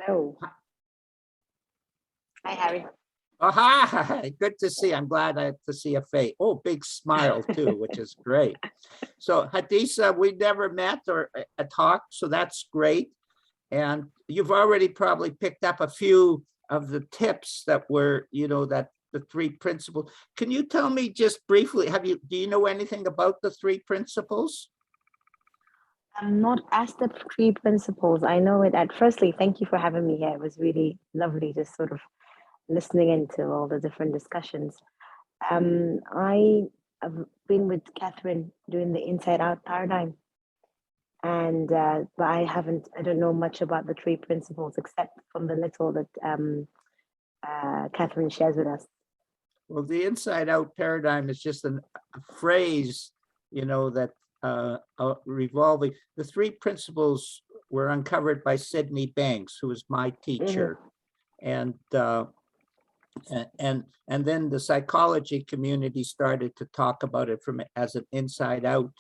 Hello. Hi, Harry. Oh, hi, good to see. I'm glad to see a face. Oh, big smile too, which is great. So Hadisa, we never met or talked, so that's great. And you've already probably picked up a few of the tips that were, that the three principles. Can you tell me just briefly, do you know anything about the three principles? I'm not asked the three principles. I know it at firstly, thank you for having me here. It was really lovely just sort of listening into all the different discussions. I have been with Catherine doing the inside out paradigm. And but I don't know much about the three principles except from the little that Catherine shares with us. Well, the inside out paradigm is just a phrase, that revolving. The three principles were uncovered by Sydney Banks, who was my teacher. And then the psychology community started to talk about it as an inside out.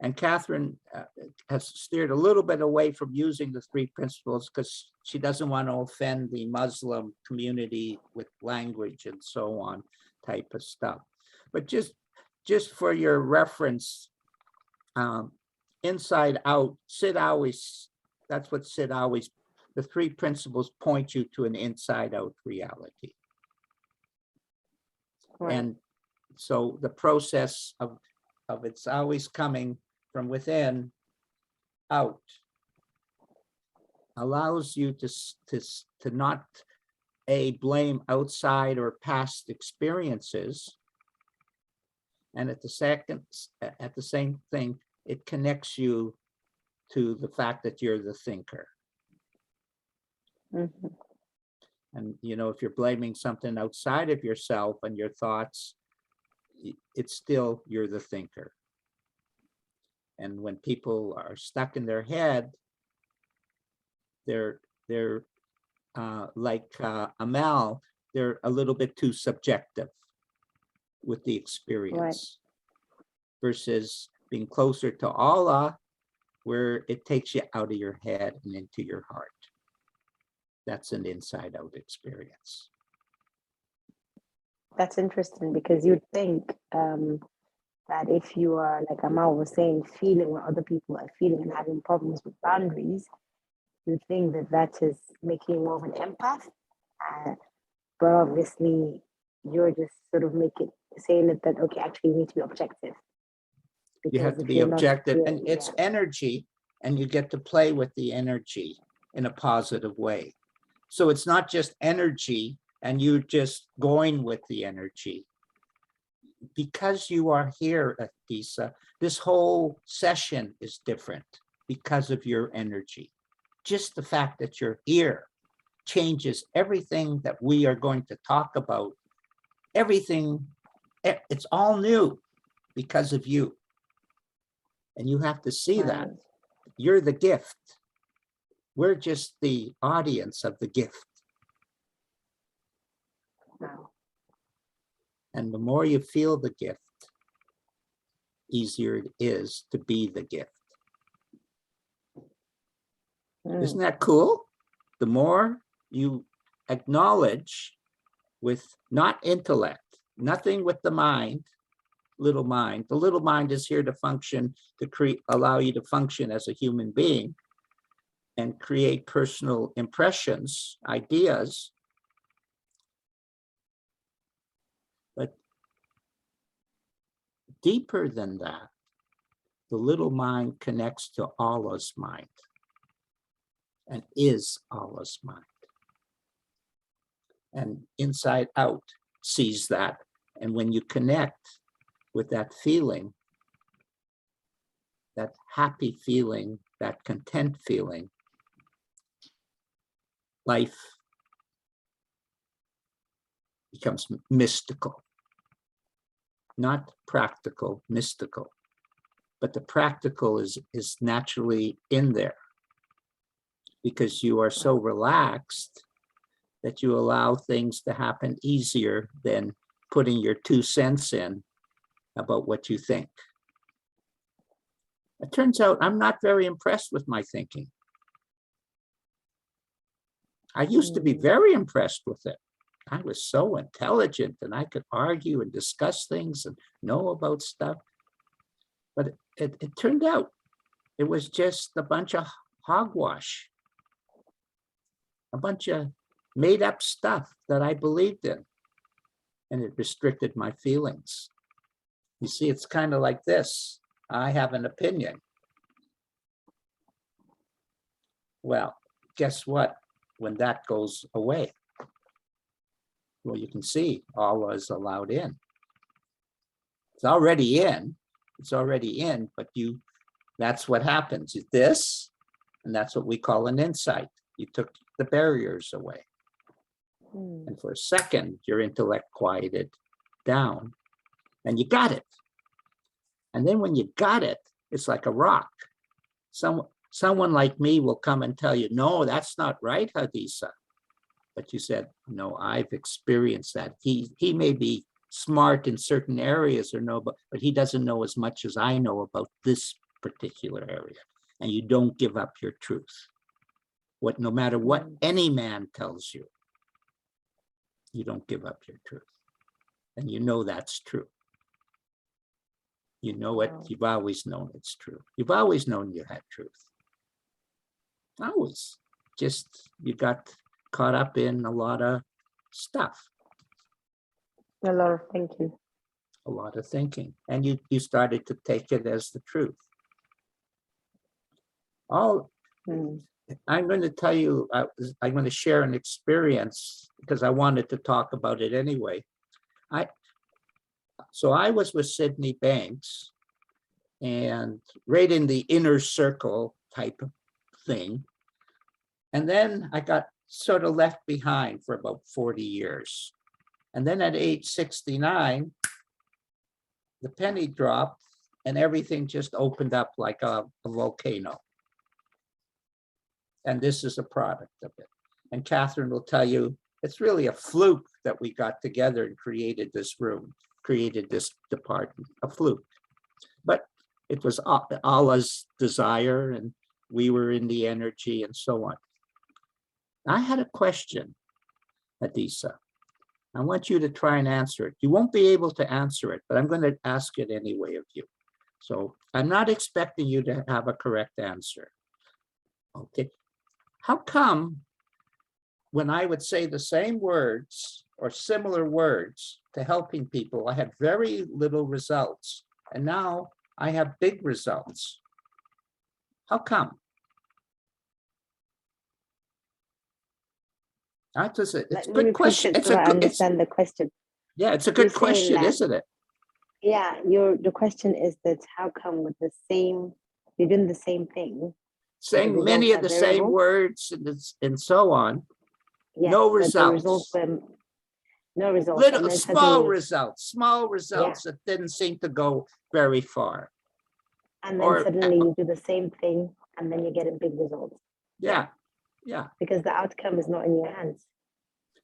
And Catherine has steered a little bit away from using the three principles because she doesn't want to offend the Muslim community with language and so on type of stuff. But just for your reference, inside out, that's what Sid always, the three principles point you to an inside out reality. Right. And so the process of it's always coming from within out allows you to not blame outside or past experiences, and at the same thing, it connects you to the fact that you're the thinker. Mm-hmm. And if you're blaming something outside of yourself and your thoughts, it's still you're the thinker. And when people are stuck in their head, they're like Amal, they're a little bit too subjective with the experience, right, versus being closer to Allah, where it takes you out of your head and into your heart. That's an inside out experience. That's interesting because you'd think that if you are, like Amal was saying, feeling what other people are feeling and having problems with boundaries, you'd think that is making you more of an empath. But obviously, you're just sort of saying that, okay, actually, you need to be objective. You have to be objective, and it's energy, and you get to play with the energy in a positive way. So it's not just energy, and you're just going with the energy. Because you are here, Adisa, this whole session is different because of your energy. Just the fact that you're here changes everything that we are going to talk about. Everything, it's all new because of you. And you have to see that. You're the gift. We're just the audience of the gift. Wow. And the more you feel the gift, easier it is to be the gift. Isn't that cool? The more you acknowledge with not intellect, nothing with the mind, little mind. The little mind is here to function, to allow you to function as a human being and create personal impressions, ideas. But deeper than that, the little mind connects to Allah's mind and is Allah's mind. And inside out sees that. And when you connect with that feeling, that happy feeling, that content feeling, life becomes mystical. Not practical, mystical. But the practical is naturally in there because you are so relaxed that you allow things to happen easier than putting your 2 cents in about what you think. It turns out I'm not very impressed with my thinking. I used to be very impressed with it. I was so intelligent and I could argue and discuss things and know about stuff. But it turned out it was just a bunch of hogwash, a bunch of made up stuff that I believed in. And it restricted my feelings. You see, it's kind of like this. I have an opinion. Well, guess what? When that goes away, well, you can see Allah is allowed in. It's already in. It's already in, but that's what happens. This, and that's what we call an insight. You took the barriers away. And for a second, your intellect quieted down and you got it. And then when you got it, it's like a rock. Someone like me will come and tell you, no, that's not right, Hadisa. But you said, no, I've experienced that. He may be smart in certain areas or no, but he doesn't know as much as I know about this particular area. And you don't give up your truth. No matter what any man tells you, you don't give up your truth. And you know that's true. You know it, you've always known it's true. You've always known you had truth. Always. Just you got caught up in a lot of stuff. A lot of thinking. A lot of thinking. And you started to take it as the truth. I'm going to tell you, I'm going to share an experience because I wanted to talk about it anyway. So I was with Sydney Banks and right in the inner circle type of thing. And then I got sort of left behind for about 40 years. And then at age 69, the penny dropped and everything just opened up like a volcano. And this is a product of it. And Catherine will tell you, it's really a fluke that we got together and created this room, created this department, a fluke. But it was Allah's desire and we were in the energy and so on. I had a question, Hadisa. I want you to try and answer it. You won't be able to answer it, but I'm going to ask it anyway of you. So I'm not expecting you to have a correct answer. Okay. How come when I would say the same words or similar words to helping people, I had very little results, and now I have big results? How come? It's a good question. It's I understand the question. Yeah, it's a good question, isn't it? Yeah, the question is that how come with the same, you're doing the same thing, saying many of the same words and so on. Yes, no results. No results. Little small results that didn't seem to go very far. And then suddenly you do the same thing and then you get a big result. Yeah. Because the outcome is not in your hands.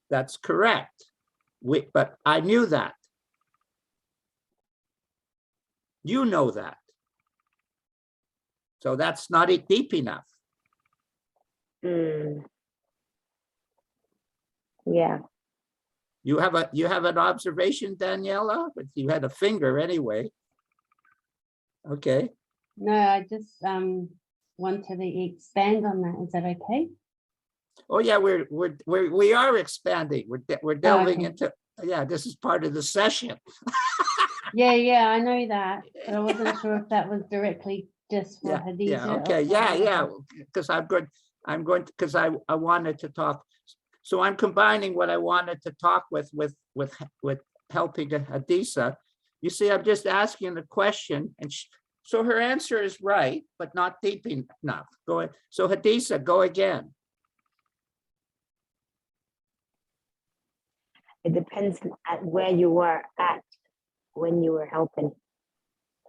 That's correct. But I knew that. You know that. So that's not deep enough. Yeah. You have an observation, Daniela? But you had a finger anyway. Okay. No, I just wanted to expand on that. Is that okay? Oh yeah, we are expanding. We're delving into. Yeah, this is part of the session. yeah, I know that, but I wasn't sure if that was directly just for Hadisa. Yeah, okay, yeah, because I'm going to, because I wanted to talk. So I'm combining what I wanted to talk with helping Hadisa. You see, I'm just asking the question, and so her answer is right, but not deep enough. Go ahead. So Hadisa, go again. It depends at where you were at when you were helping.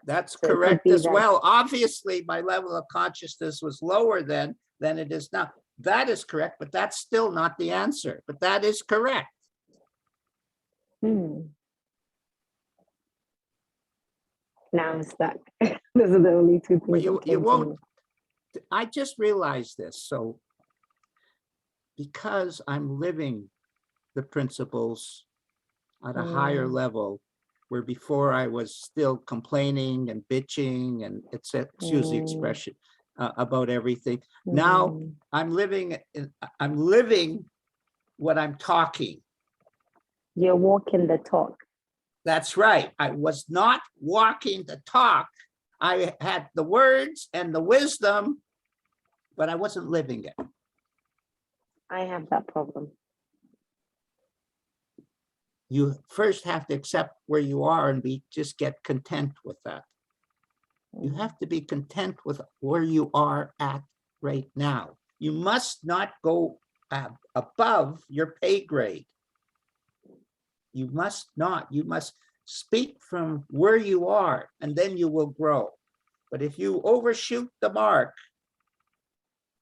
That's correct as well. Obviously, my level of consciousness was lower then than it is now. That is correct, but that's still not the answer. But that is correct. Now I'm stuck. Those are the only two things. Well, you won't. I just realized this. So because I'm living the principles at a higher level, where before I was still complaining and bitching and excuse the expression, about everything. Now I'm living what I'm talking. You're walking the talk. That's right. I was not walking the talk. I had the words and the wisdom, but I wasn't living it. I have that problem. You first have to accept where you are and just get content with that. You have to be content with where you are at right now. You must not go above your pay grade. You must not. You must speak from where you are, and then you will grow. But if you overshoot the mark,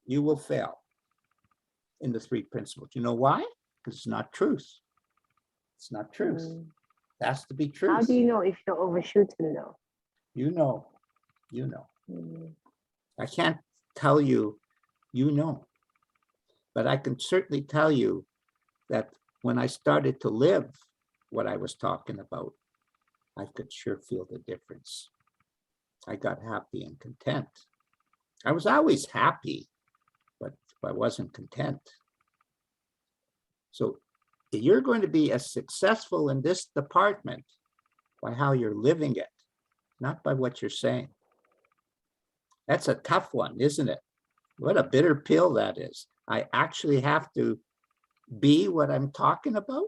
you will fail in the three principles. You know why? Because it's not truth. It's not truth. It has to be truth. How do you know if you're overshooting though? You know. I can't tell you, but I can certainly tell you that when I started to live what I was talking about, I could sure feel the difference. I got happy and content. I was always happy, but I wasn't content. So you're going to be as successful in this department by how you're living it, not by what you're saying. That's a tough one, isn't it? What a bitter pill that is. I actually have to be what I'm talking about.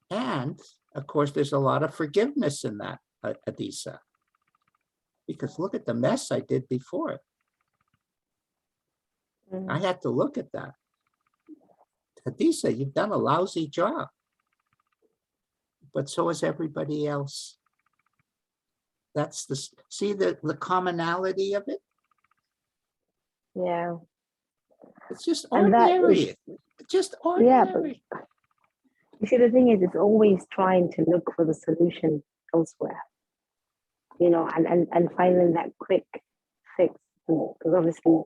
And of course, there's a lot of forgiveness in that, Adisa, because look at the mess I did before. I had to look at that. Adisa, you've done a lousy job, but so has everybody else. That's see the commonality of it? Yeah. It's just ordinary. It's just ordinary. Yeah, but you see, the thing is, it's always trying to look for the solution elsewhere, and finding that quick fix. Because obviously,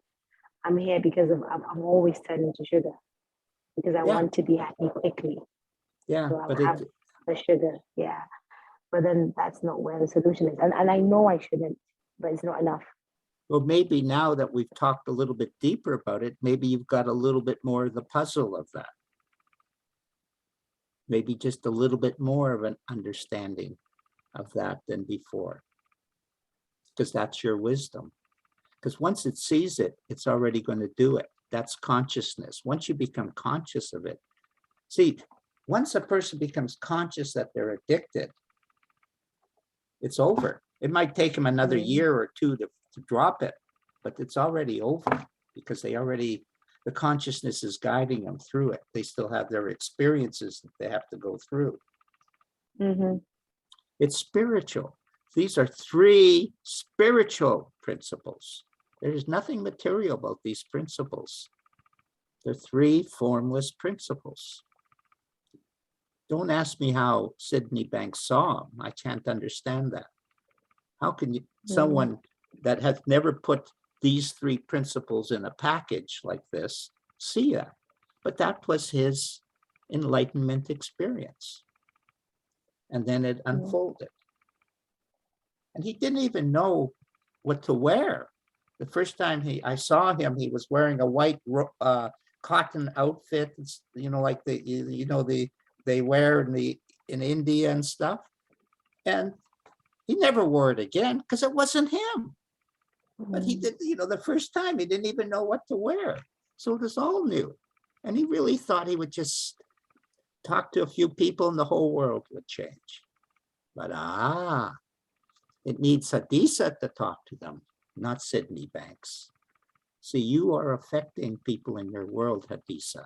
I'm here because I'm always turning to sugar because I want to be happy quickly. Yeah, so but have the sugar. Yeah, but then that's not where the solution is, and I know I shouldn't, but it's not enough. Well, maybe now that we've talked a little bit deeper about it, maybe you've got a little bit more of the puzzle of that. Maybe just a little bit more of an understanding of that than before. Because that's your wisdom. Because once it sees it, it's already going to do it. That's consciousness. Once you become conscious of it. See, once a person becomes conscious that they're addicted, it's over. It might take them another year or two to drop it, but it's already over because the consciousness is guiding them through it. They still have their experiences that they have to go through. It's spiritual. These are three spiritual principles. There is nothing material about these principles. They're three formless principles. Don't ask me how Sydney Banks saw them. I can't understand that. How can someone that has never put these three principles in a package like this see that? But that was his enlightenment experience. And then it unfolded. And he didn't even know what to wear. The first time I saw him, he was wearing a white cotton outfit, like they wear in India and stuff. And he never wore it again because it wasn't him. But he did, the first time he didn't even know what to wear. So it was all new. And he really thought he would just talk to a few people and the whole world would change. But it needs Adisa to talk to them, not Sydney Banks. See, you are affecting people in your world, Adisa.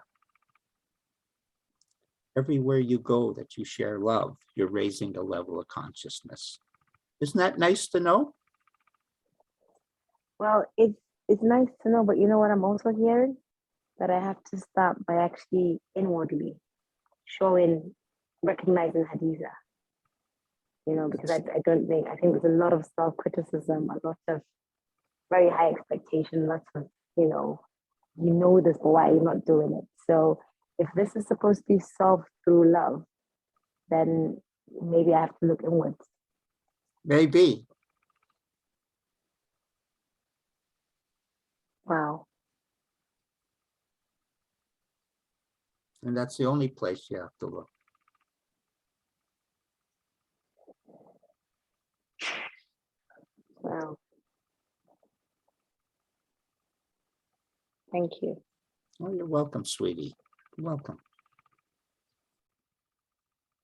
Everywhere you go that you share love, you're raising the level of consciousness. Isn't that nice to know? Well, it's nice to know, but you know what I'm also hearing? That I have to start by actually inwardly recognizing Hadiza. Because I think there's a lot of self-criticism, a lot of very high expectation, lots of, you know this, but why are you not doing it? So if this is supposed to be solved through love, then maybe I have to look inwards. Maybe. Wow. And that's the only place you have to look. Wow. Thank you. Oh, you're welcome, sweetie. You're welcome.